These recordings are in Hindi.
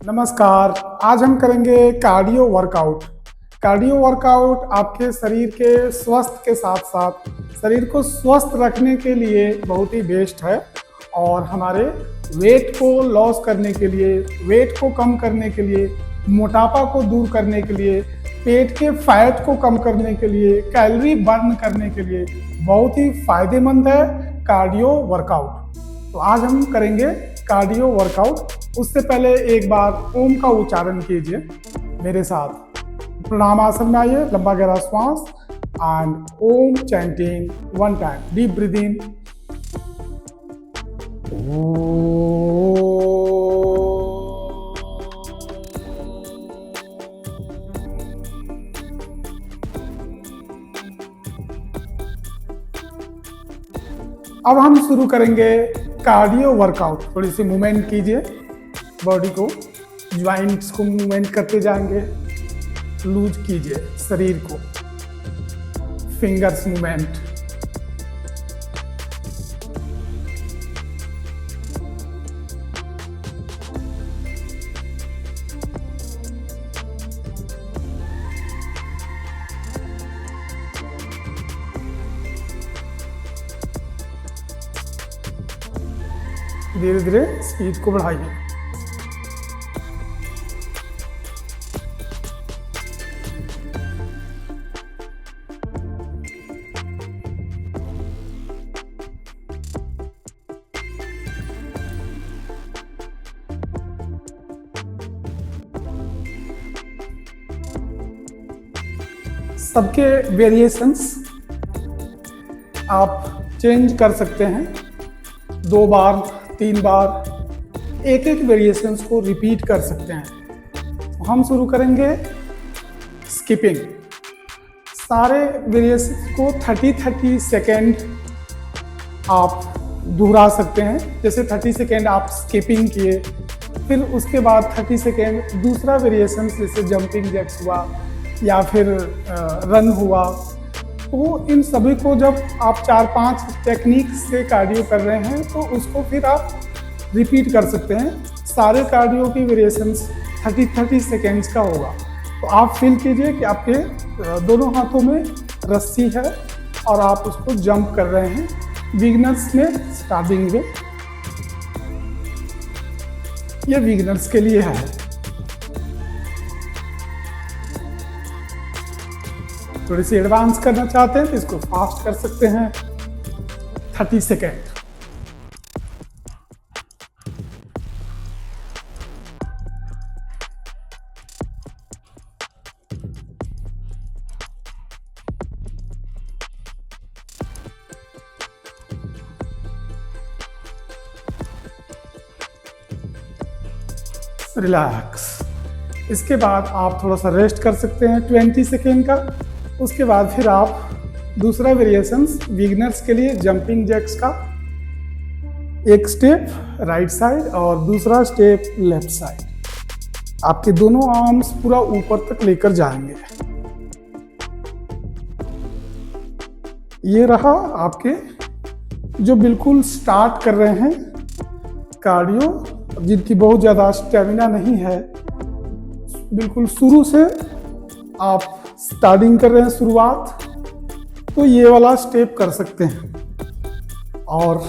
नमस्कार। आज हम करेंगे कार्डियो वर्कआउट। कार्डियो वर्कआउट आपके शरीर के स्वस्थ के साथ साथ शरीर को स्वस्थ रखने के लिए बहुत ही बेस्ट है और हमारे वेट को लॉस करने के लिए, वेट को कम करने के लिए, मोटापा को दूर करने के लिए, पेट के फैट को कम करने के लिए, कैलोरी बर्न करने के लिए बहुत ही फायदेमंद है कार्डियो वर्कआउट। तो आज हम करेंगे कार्डियो वर्कआउट। उससे पहले एक बार ओम का उच्चारण कीजिए मेरे साथ। प्रणामासन में आइए, लंबा गहरा श्वास and Om chanting 1 time. Deep breath in. अब हम शुरू करेंगे कार्डियो वर्कआउट। थोड़ी सी मूवमेंट कीजिए बॉडी को, ज्वाइंट्स को मूवमेंट करते जाएंगे। लूज कीजिए शरीर को, फिंगर्स मूवमेंट। धीरे धीरे स्पीड को बढ़ाइए। सबके वेरिएशंस आप चेंज कर सकते हैं। 2 बार 3 बार एक वेरिएशंस को रिपीट कर सकते हैं। हम शुरू करेंगे स्किपिंग। सारे वेरिएशंस को 30 सेकेंड आप दोहरा सकते हैं। जैसे 30 सेकेंड आप स्किपिंग किए, फिर उसके बाद 30 सेकेंड दूसरा वेरिएशन, जैसे जंपिंग जैक्स हुआ या फिर रन हुआ। तो इन सभी को जब आप 4-5 टेक्निक से कार्डियो कर रहे हैं तो उसको फिर आप रिपीट कर सकते हैं। सारे कार्डियो की वेरिएशंस 30 सेकेंड्स का होगा। तो आप फील कीजिए कि आपके दोनों हाथों में रस्सी है और आप उसको जंप कर रहे हैं। बिगिनर्स में स्टार्टिंग में, ये बिगिनर्स के लिए है। थोड़ी सी एडवांस करना चाहते हैं तो इसको फास्ट कर सकते हैं। 30 सेकेंड। रिलैक्स। इसके बाद आप थोड़ा सा रेस्ट कर सकते हैं 20 सेकेंड का। उसके बाद फिर आप दूसरा वेरिएशंस बिगिनर्स के लिए जंपिंग जैक्स का, एक स्टेप राइट साइड और दूसरा स्टेप लेफ्ट साइड। आपके दोनों आर्म्स पूरा ऊपर तक लेकर जाएंगे। ये रहा आपके जो बिल्कुल स्टार्ट कर रहे हैं कार्डियो, जिनकी बहुत ज़्यादा स्टेमिना नहीं है, बिल्कुल शुरू से आप स्टार्टिंग कर रहे हैं शुरुआत, तो ये वाला स्टेप कर सकते हैं। और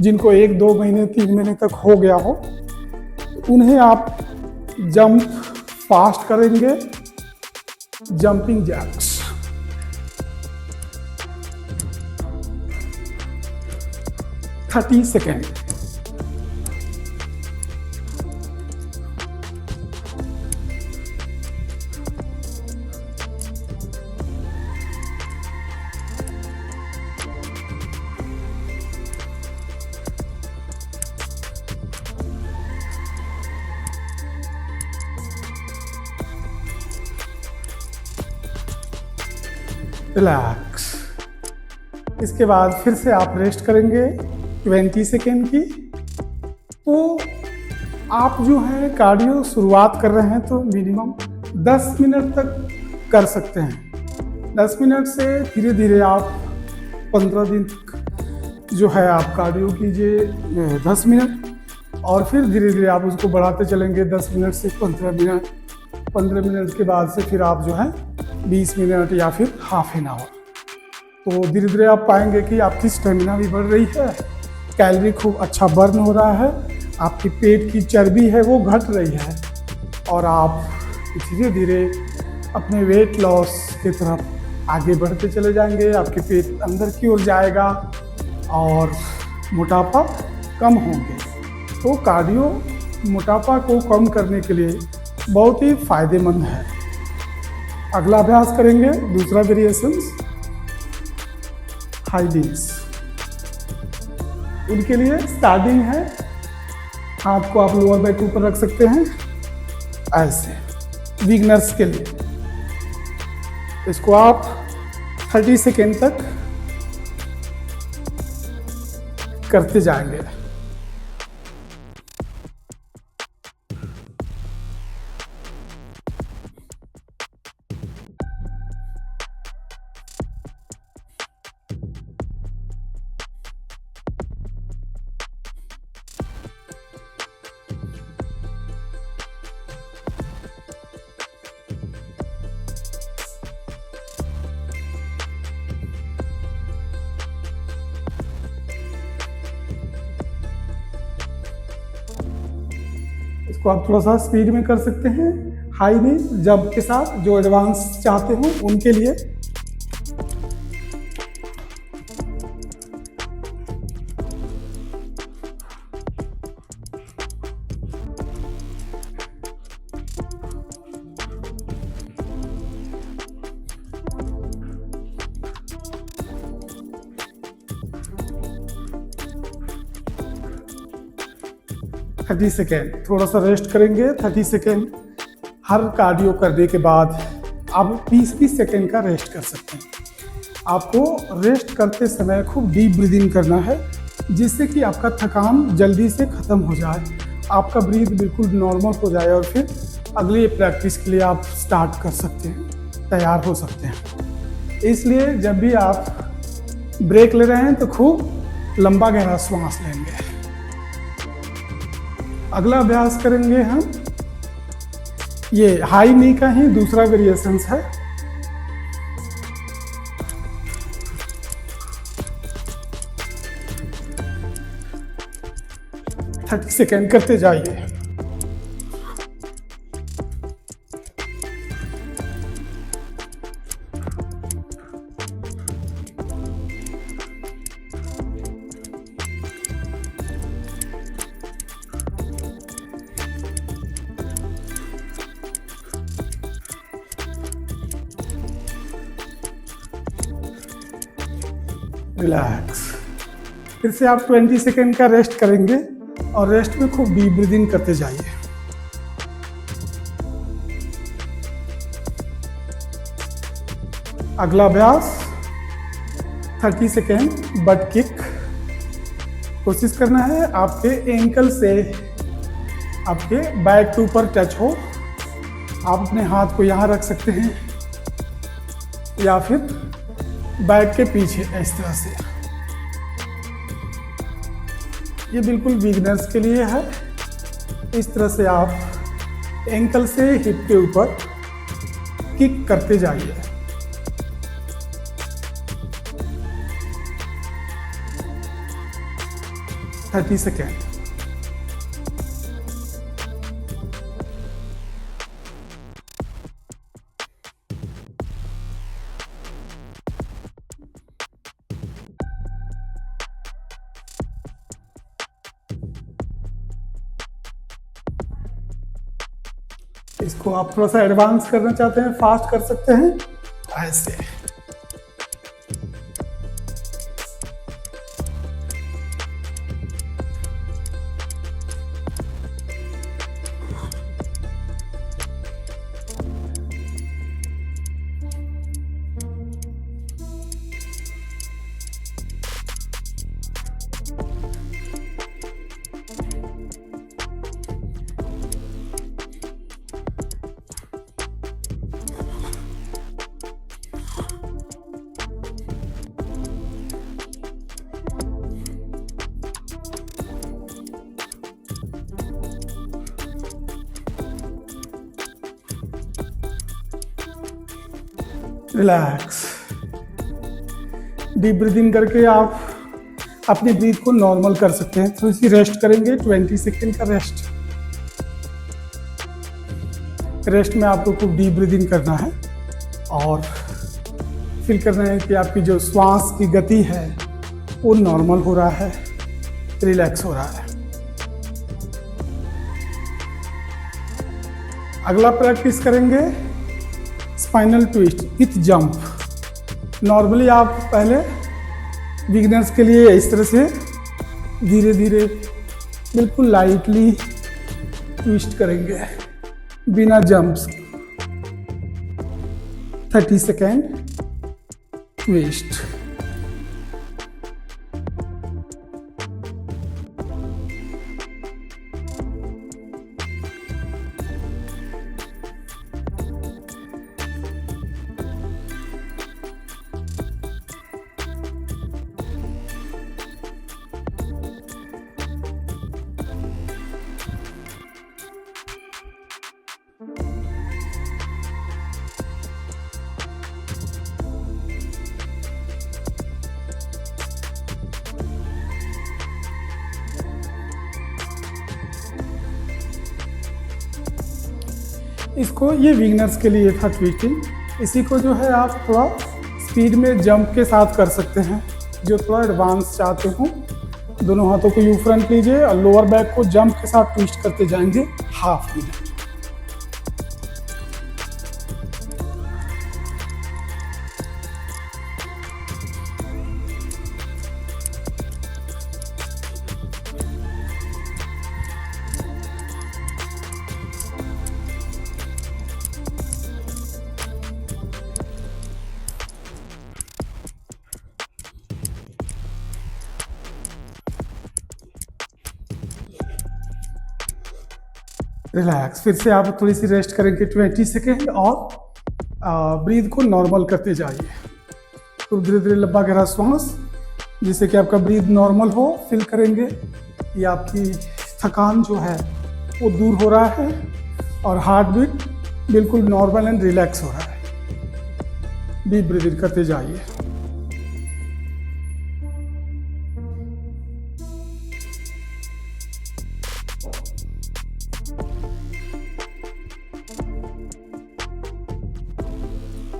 जिनको 1-2 महीने 3 महीने तक हो गया हो, उन्हें आप जंप फास्ट करेंगे, jumping jacks. Thirty second. Relax. इसके बाद फिर से आप रेस्ट करेंगे 20 सेकेंड की। तो आप जो है कार्डियो शुरुआत कर रहे हैं तो मिनिमम 10 मिनट तक कर सकते हैं। 10 मिनट से धीरे धीरे आप 15 दिन तक जो है आप कार्डियो कीजिए 10 मिनट, और फिर धीरे धीरे आप उसको बढ़ाते चलेंगे 10 मिनट से 15 मिनट, 15 मिनट के बाद से फिर आप जो है 20 मिनट या फिर हाफ एन आवर। तो धीरे धीरे आप पाएंगे कि आपकी स्टेमिना भी बढ़ रही है, कैलोरी खूब अच्छा बर्न हो रहा है, आपकी पेट की चर्बी है वो घट रही है और आप धीरे धीरे अपने वेट लॉस की तरफ आगे बढ़ते चले जाएंगे। आपके पेट अंदर की ओर जाएगा और मोटापा कम होंगे। तो कार्डियो मोटापा को कम करने के लिए बहुत ही फायदेमंद है। अगला अभ्यास करेंगे, दूसरा वेरिएशंस हाई नीज। उनके लिए स्टार्टिंग है, हाथ को आप लोअर बैक के ऊपर रख सकते हैं ऐसे, बिगनर्स के लिए। इसको आप 30 सेकेंड तक करते जाएंगे। इसको आप थोड़ा सा स्पीड में कर सकते हैं, हाई नी जंप के साथ। जो एडवांस चाहते हो उनके लिए थर्टी सेकेंड थोड़ा सा रेस्ट करेंगे। 30 सेकेंड हर कार्डियो करने के बाद आप 20-20 सेकेंड का रेस्ट कर सकते हैं। आपको रेस्ट करते समय खूब डीप ब्रीदिंग करना है, जिससे कि आपका थकान जल्दी से ख़त्म हो जाए, आपका ब्रीथ बिल्कुल नॉर्मल हो जाए और फिर अगली प्रैक्टिस के लिए आप स्टार्ट कर सकते हैं, तैयार हो सकते हैं। इसलिए जब भी आप ब्रेक ले रहे हैं तो खूब लंबा गहरा श्वास लेंगे। अगला अभ्यास करेंगे हम, ये हाई नी का ही दूसरा वेरिएशंस है। थर्टी सेकेंड करते जाइए। रिलैक्स। फिर से आप 20 सेकेंड का रेस्ट करेंगे और रेस्ट में खूब डीप ब्रीदिंग करते जाइए। अगला अभ्यास 30 सेकेंड बट किक। कोशिश करना है आपके एंकल से आपके बैक के ऊपर टच हो। आप अपने हाथ को यहाँ रख सकते हैं या फिर बैक के पीछे इस तरह से। ये बिल्कुल बिगिनर्स के लिए है। इस तरह से आप एंकल से हिप के ऊपर किक करते जाइए। Thirty second. इसको आप थोड़ा सा एडवांस करना चाहते हैं, फास्ट कर सकते हैं ऐसे। रिलैक्स। डीप ब्रीदिंग करके आप अपनी ब्रीथ को नॉर्मल कर सकते हैं। थोड़ी सी रेस्ट करेंगे, 20 सेकेंड का रेस्ट। रेस्ट में आपको खूब डीप ब्रीदिंग करना है और फील करना है कि आपकी जो श्वास की गति है वो नॉर्मल हो रहा है, रिलैक्स हो रहा है। अगला प्रैक्टिस करेंगे spinal twist with jump. Normally आप पहले बिगिनर्स के लिए इस तरह से धीरे धीरे बिल्कुल लाइटली ट्विस्ट करेंगे बिना जंप्स। 30 second twist. इसको ये बिगिनर्स के लिए था ट्विस्टिंग। इसी को जो है आप थोड़ा स्पीड में जंप के साथ कर सकते हैं। जो थोड़ा एडवांस चाहते हो, दोनों हाथों को यू फ्रंट लीजिए और लोअर बैक को जंप के साथ ट्विस्ट करते जाएंगे हाफ मिनट। रिलैक्स। फिर से आप थोड़ी सी रेस्ट करेंगे 20 सेकेंड और ब्रीथ को नॉर्मल करते जाइए। तो धीरे धीरे लंबा गहरा श्वास, जिससे कि आपका ब्रीथ नॉर्मल हो। फील करेंगे ये आपकी थकान जो है वो दूर हो रहा है और हार्ट बीट बिल्कुल नॉर्मल एंड रिलैक्स हो रहा है। डीप ब्रीथिंग करते जाइए।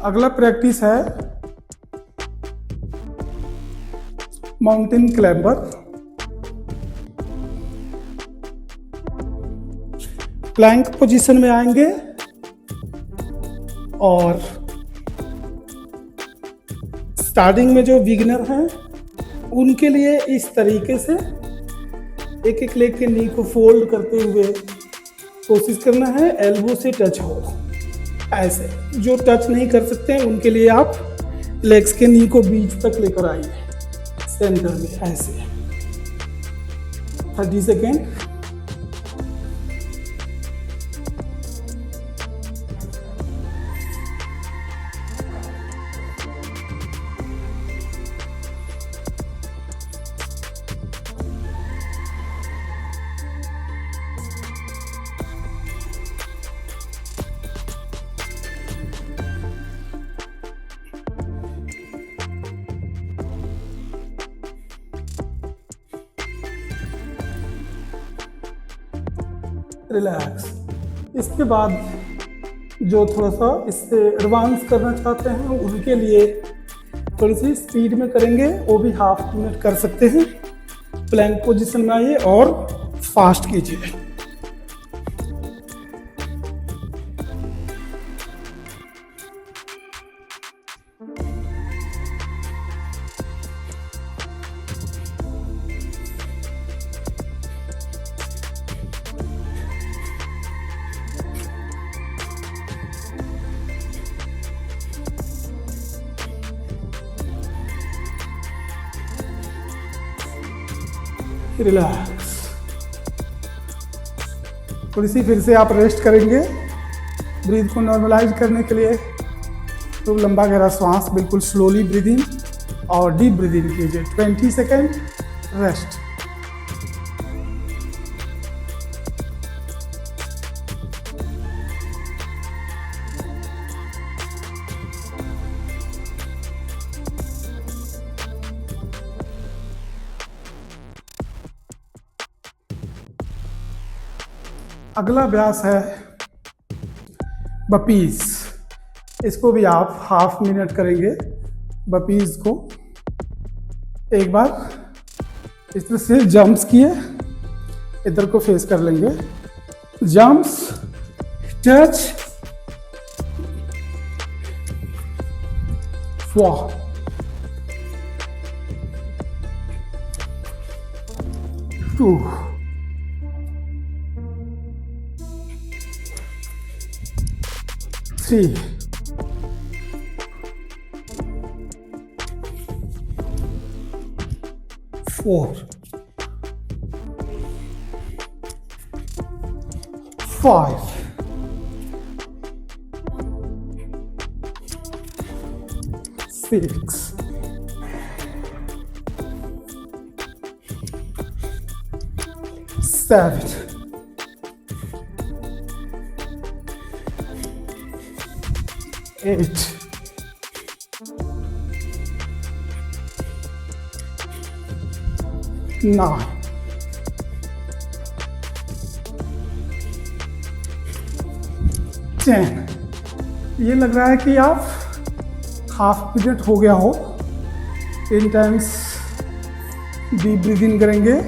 अगला प्रैक्टिस है माउंटेन क्लाइंबर। प्लैंक पोजीशन में आएंगे और स्टार्टिंग में जो बिगिनर हैं उनके लिए इस तरीके से एक एक लेग के नी को फोल्ड करते हुए कोशिश करना है एल्बो से टच हो। ऐसे जो टच नहीं कर सकते हैं उनके लिए आप लेग्स के नी को बीच तक लेकर आइए, सेंटर में ऐसे। 30 सेकेंड। रिलैक्स। इसके बाद जो थोड़ा सा इससे एडवांस करना चाहते हैं उनके लिए थोड़ी सी स्पीड में करेंगे, वो भी हाफ मिनट कर सकते हैं। प्लैंक पोजीशन में आइए और फास्ट कीजिए। रिलैक्स। थोड़ी सी फिर से आप रेस्ट करेंगे ब्रीथ को नॉर्मलाइज करने के लिए। तो लंबा गहरा सांस, बिल्कुल स्लोली ब्रीदिंग और डीप ब्रीदिंग कीजिए। 20 सेकेंड रेस्ट। अगला अभ्यास है बपीज। इसको भी आप हाफ मिनट करेंगे। बपीज को एक बार इस तरह से जंप्स किए, इधर को फेस कर लेंगे, जंप्स, टच, वाह, 2, 3, 4, 5, 6, 7, 8, 9, 10। ये लग रहा है कि आप हाफ मिनट हो गया हो। 10 टाइम्स डीप ब्रीदिंग करेंगे,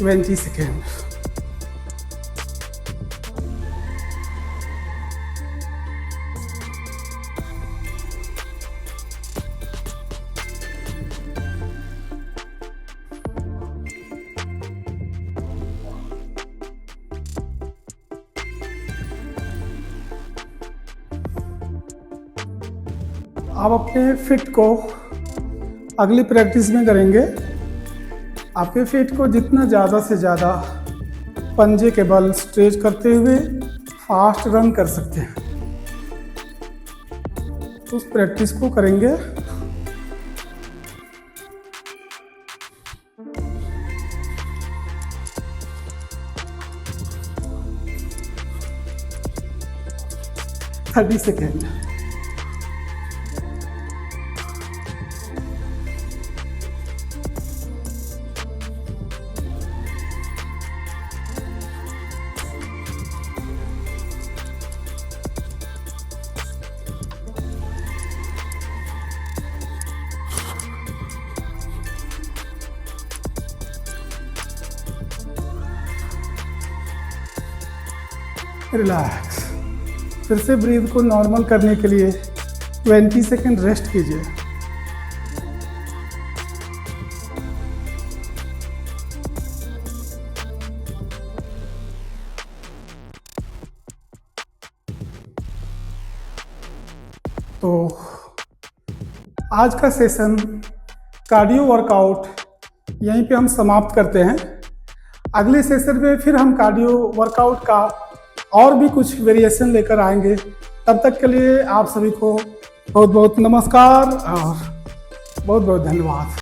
20 सेकेंड। आप अपने फिट को अगली प्रैक्टिस में करेंगे। आपके फिट को जितना ज़्यादा से ज़्यादा पंजे के बल स्ट्रेच करते हुए फास्ट रन कर सकते हैं, उस प्रैक्टिस को करेंगे। Thirty second. रिलैक्स। फिर से ब्रीथ को नॉर्मल करने के लिए 20 सेकेंड रेस्ट कीजिए। तो आज का सेशन कार्डियो वर्कआउट यहीं पे हम समाप्त करते हैं। अगले सेशन में फिर हम कार्डियो वर्कआउट का और भी कुछ वेरिएशन लेकर आएंगे। तब तक के लिए आप सभी को बहुत बहुत नमस्कार और बहुत बहुत धन्यवाद।